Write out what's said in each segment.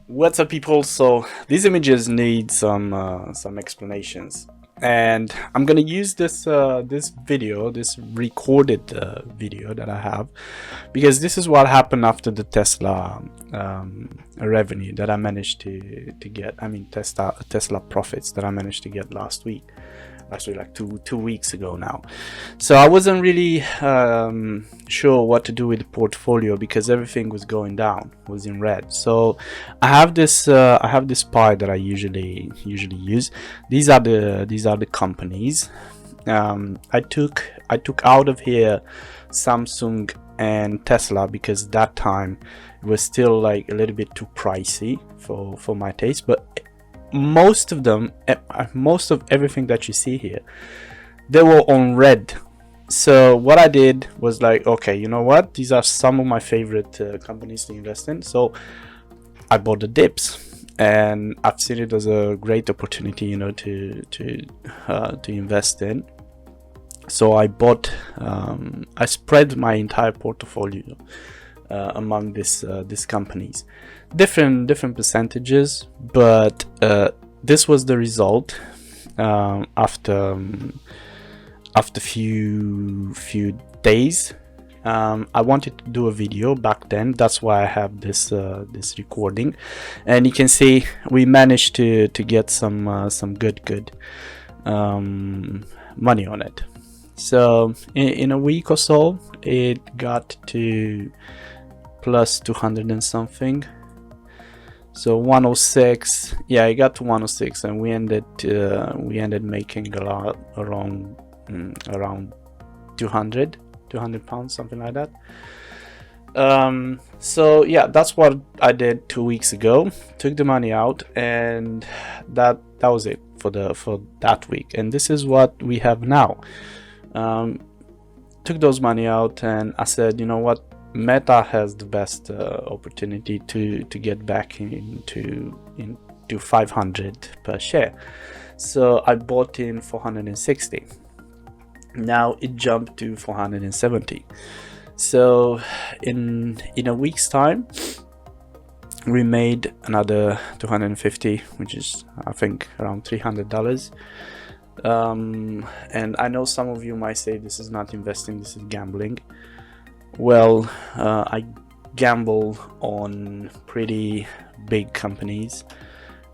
What's up, people? So these images need some explanations, and I'm gonna use this video, this recorded video that I have, because this is what happened after the Tesla revenue that I managed to get. I mean, Tesla profits that I managed to get last week. Actually, like two weeks ago now. So I wasn't really sure what to do with the portfolio because everything was going down, was in red. So I have this pie that I usually use. These are the companies. I took out of here Samsung and Tesla because that time it was still like a little bit too pricey for my taste, but most of them, most of everything that you see here, they were on red. So what I did was like, okay, you know what, these are some of my favorite companies to invest in. So I bought the dips, and I've seen it as a great opportunity, you know, to invest in. So I bought, I spread my entire portfolio among these companies, different percentages, but this was the result after few days. I wanted to do a video back then, that's why I have this recording, and you can see we managed to get some good money on it. So in a week or so it got to plus 200 and something. So 106, yeah, it got to 106, and we ended making a lot around 200 pounds, something like that. So yeah, that's what I did 2 weeks ago. Took the money out, and that was it for that week. And this is what we have now. Took those money out, and I said, you know what, Meta has the best opportunity to get back into 500 per share. So I bought in 460. Now it jumped to 470. So in a week's time we made another 250, which is I think around $300. And I know some of you might say this is not investing, this is gambling. Well, I gamble on pretty big companies,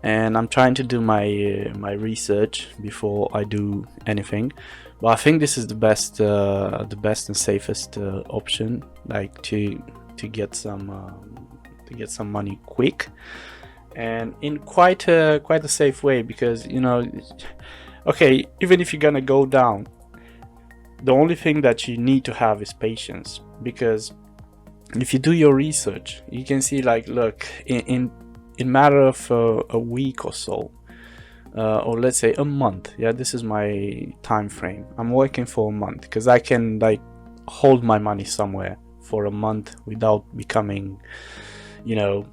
and I'm trying to do my research before I do anything. But I think this is the best and safest option, like to get some money quick, and in quite a safe way, because you know, okay, even if you're gonna go down, the only thing that you need to have is patience, because if you do your research, you can see, like, look, in matter of a week or so, or let's say a month, yeah, this is my time frame. I'm working for a month because I can like hold my money somewhere for a month without becoming, you know,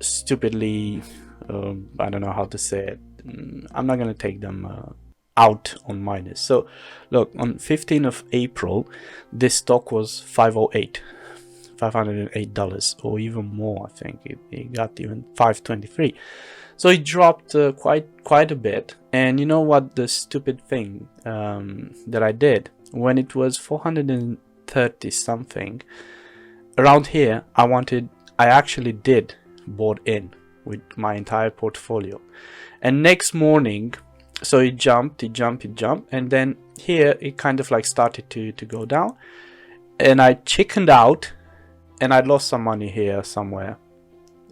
stupidly, I don't know how to say it. I'm not gonna take them out on minus. So look, on 15th of April this stock was $508, or even more. I think it got even 523. So it dropped quite a bit. And you know what, the stupid thing that I did when it was 430 something around here, I actually did bought in with my entire portfolio. And next morning, so it jumped, and then here it kind of like started to go down, and I chickened out, and I lost some money here somewhere.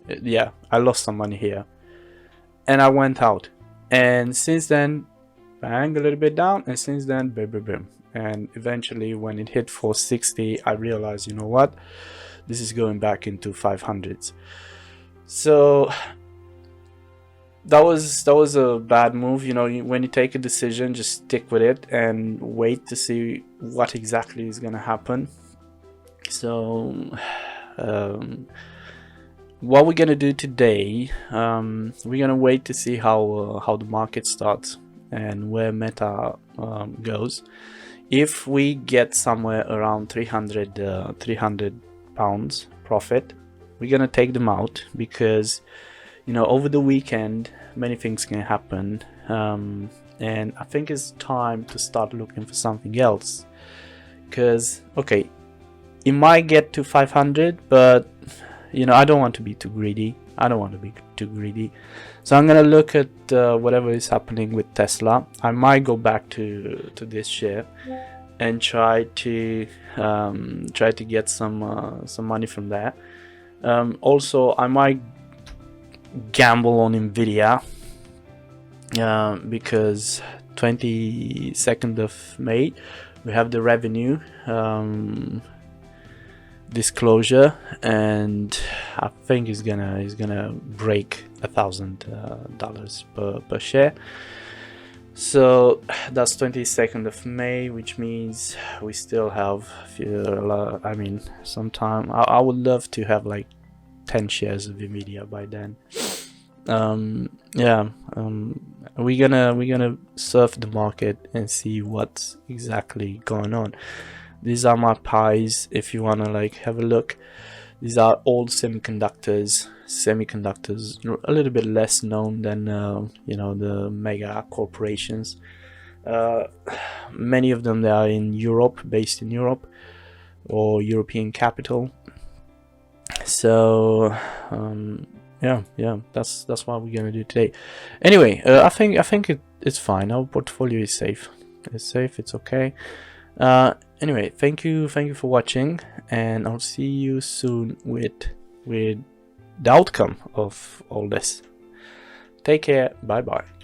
Yeah, I lost some money here, and I went out, and since then, bang, a little bit down, and since then, boom, and eventually when it hit 460, I realized, you know what, this is going back into 500s. So that was a bad move. You know, when you take a decision, just stick with it and wait to see what exactly is gonna happen. So what we're gonna do today, we're gonna wait to see how the market starts and where Meta goes. If we get somewhere around 300 pounds profit, we're gonna take them out, because you know, over the weekend many things can happen, and I think it's time to start looking for something else. Because okay, it might get to 500, but you know, I don't want to be too greedy. So I'm gonna look at whatever is happening with Tesla. I might go back to this share and try to get some money from there. Also, I might gamble on Nvidia, because 22nd of May we have the revenue disclosure, and I think it's gonna break $1,000 per share. So that's 22nd of May, which means we still have I mean, sometime. I would love to have like 10 shares of Nvidia by then. Yeah, we're gonna surf the market and see what's exactly going on. These are my pies, if you wanna like have a look. These are old semiconductors, a little bit less known than you know, the mega corporations. Many of them, they are in Europe, based in Europe or European capital. So yeah, that's what we're gonna do today. Anyway, I think it's fine. Our portfolio is safe. It's okay. Anyway, thank you for watching, and I'll see you soon with the outcome of all this. Take care. Bye bye.